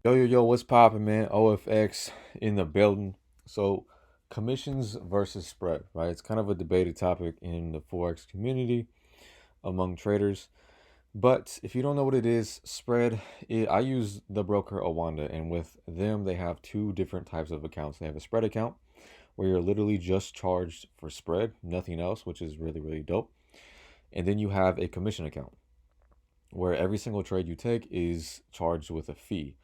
Yo, what's poppin', man? OFX in the building. So, commissions versus spread, right? It's kind of a debated topic in the forex community among traders. But if you don't know what it is, I use the broker Awanda, and with them, they have two different types of accounts. They have a spread account where you're literally just charged for spread, nothing else, which is really, really dope. And then you have a commission account where every single trade you take is charged with a fee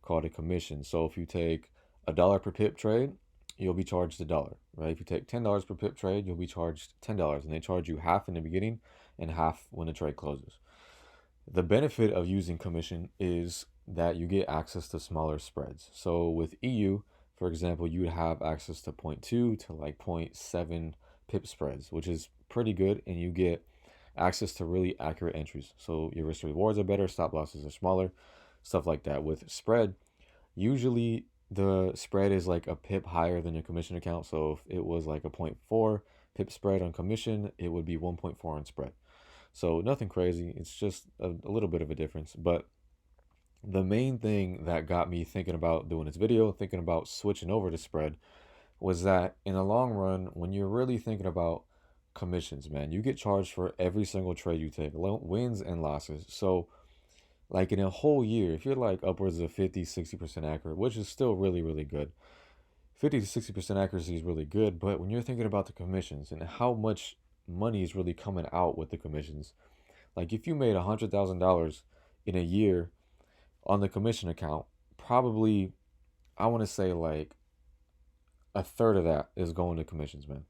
called a commission. So if you take $1 per pip trade, you'll be charged $1, right? If you take $10 per pip trade, you'll be charged $10, and they charge you half in the beginning and half when the trade closes. The benefit of using commission is that you get access to smaller spreads. So with EU, for example, you would have access to zero point 0.2 to like zero point 0.7 pip spreads, which is pretty good, and you get access to really accurate entries. So your risk rewards are better, stop losses are smaller, stuff like that. With spread, usually the spread is like a pip higher than your commission account. So if it was like a zero point 0.4 pip spread on commission, it would be 1.4 on spread. So nothing crazy. It's just a little bit of a difference. But the main thing that got me thinking about doing this video, thinking about switching over to spread, was that in the long run, when you're really thinking about commissions, man, you get charged for every single trade you take, wins and losses. So, like in a whole year, if you're like upwards of 50, 60% accurate, which is still really, really good, 50 to 60% accuracy is really good. But when you're thinking about the commissions and how much money is really coming out with the commissions, like if you made $100,000 in a year on the commission account, probably I want to say like a third of that is going to commissions, man.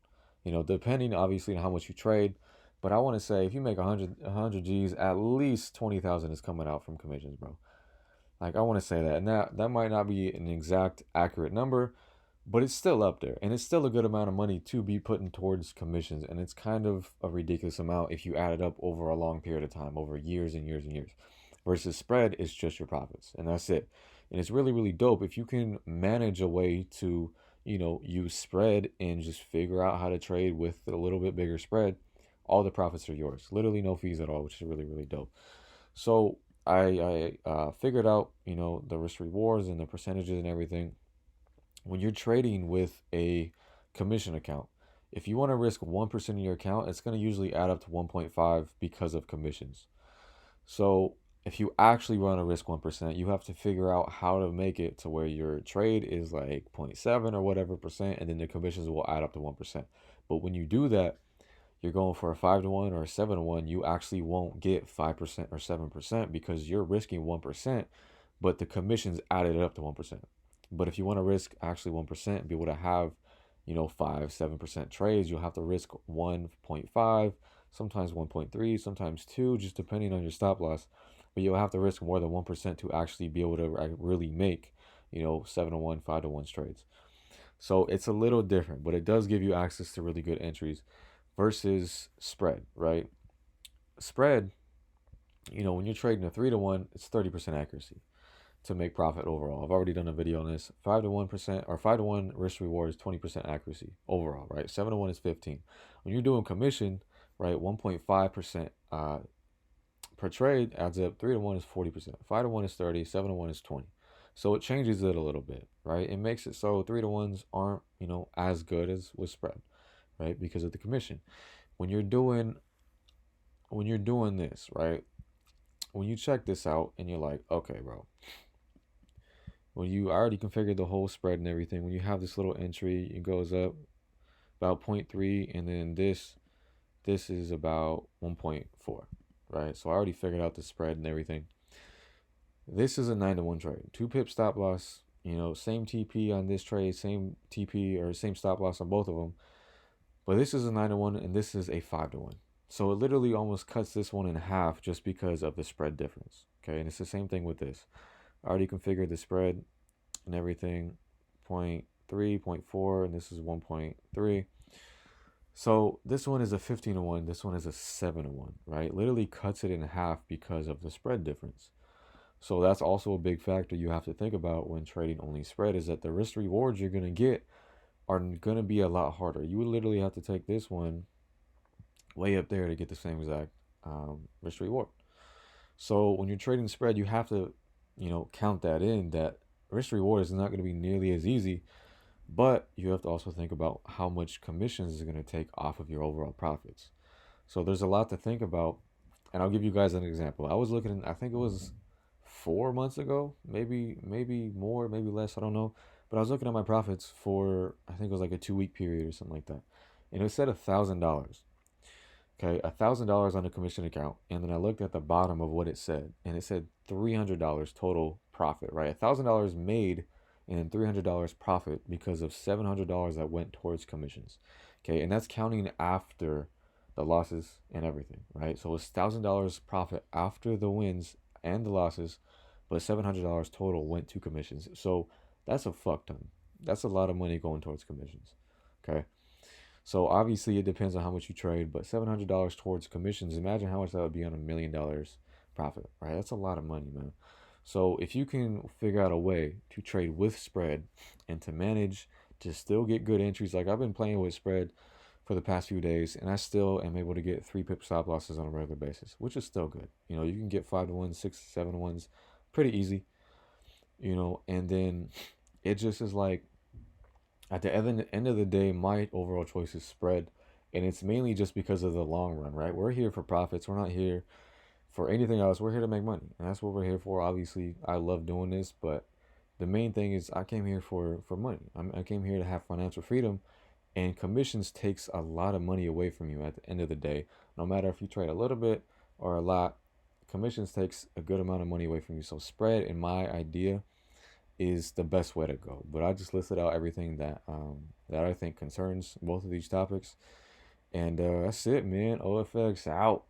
Depending obviously on how much you trade, but I want to say if you make 100 G's, at least 20,000 is coming out from commissions, bro. Like I want to say that, and that might not be an exact accurate number, but it's still up there, and it's still a good amount of money to be putting towards commissions, and it's kind of a ridiculous amount if you add it up over a long period of time, over years and years and years. Versus spread is just your profits, and that's it. And it's really, really dope if you can manage a way to, use spread and just figure out how to trade with a little bit bigger spread. All the profits are yours. Literally no fees at all, which is really, really dope. So I figured out, the risk rewards and the percentages and everything. When you're trading with a commission account, if you want to risk 1% in your account, it's going to usually add up to 1.5 because of commissions. So if you actually want to risk 1%, you have to figure out how to make it to where your trade is like zero point 0.7 or whatever percent, and then the commissions will add up to 1%. But when you do that, you're going for a 5 to 1 or a 7 to 1, you actually won't get 5% or 7% because you're risking 1%, but the commissions added up to 1%. But if you want to risk actually 1% and be able to have, 5, 7% trades, you'll have to risk 1.5, sometimes 1.3, sometimes 2, just depending on your stop loss. But you'll have to risk more than 1% to actually be able to really make, 7 to 1, 5 to 1 trades. So it's a little different, but it does give you access to really good entries versus spread, right? Spread, when you're trading a 3 to 1, it's 30% accuracy to make profit overall. I've already done a video on this. 5 to 1% or 5 to 1 risk reward is 20% accuracy overall, right? 7 to 1 is 15. When you're doing commission, right, 1.5% per trade adds up. 3 to 1 is 40%. 5 to 1 is 30. 7 to 1 is 20. So it changes it a little bit, right? It makes it so 3 to 1s aren't, as good as with spread, right? Because of the commission. When you're doing this, right? When you check this out and you're like, okay, bro, when you already configured the whole spread and everything, when you have this little entry, it goes up about zero point 0.3, and then this is about 1.4, right? So I already figured out the spread and everything. This is a 9 to 1 trade. 2 pip stop loss, same TP on this trade, same TP or same stop loss on both of them. But this is a 9 to 1 and this is a 5 to 1. So it literally almost cuts this one in half just because of the spread difference. Okay, and it's the same thing with this. I already configured the spread and everything. 0.3, 0.4, and this is 1.3. So this one is a 15 to 1, this one is a 7 to 1, right? Literally cuts it in half because of the spread difference. So that's also a big factor you have to think about when trading only spread, is that the risk rewards you're going to get are going to be a lot harder. You would literally have to take this one way up there to get the same exact risk reward. So when you're trading spread, you have to count that in, that risk reward is not going to be nearly as easy. But you have to also think about how much commissions is going to take off of your overall profits. So there's a lot to think about. And I'll give you guys an example. I was looking, I think it was 4 months ago, maybe more, maybe less, I don't know. But I was looking at my profits for, I think it was like a 2 week period or something like that. And it said $1,000. Okay, $1,000 on the commission account, and then I looked at the bottom of what it said, and it said $300 total profit. Right, $1,000 made, and then $300 profit because of $700 that went towards commissions. Okay, and that's counting after the losses and everything. Right, so it's $1,000 profit after the wins and the losses, but $700 total went to commissions. So that's a fuck ton. That's a lot of money going towards commissions. Okay. So obviously it depends on how much you trade, but $700 towards commissions. Imagine how much that would be on $1 million profit, right? That's a lot of money, man. So if you can figure out a way to trade with spread and to manage to still get good entries, like I've been playing with spread for the past few days, and I still am able to get 3 pip stop losses on a regular basis, which is still good. You can get 5 to 1, 6 to 7 to 1s, pretty easy. And then it just is like at the end of the day, my overall choice is spread, and it's mainly just because of the long run, right? We're here for profits. We're not here for anything else. We're here to make money, and that's what we're here for. Obviously, I love doing this, but the main thing is I came here for money. I came here to have financial freedom, and commissions takes a lot of money away from you at the end of the day. No matter if you trade a little bit or a lot, commissions takes a good amount of money away from you. So spread, in my idea, is the best way to go. But I just listed out everything that I think concerns both of these topics, and that's it, man. OFX out.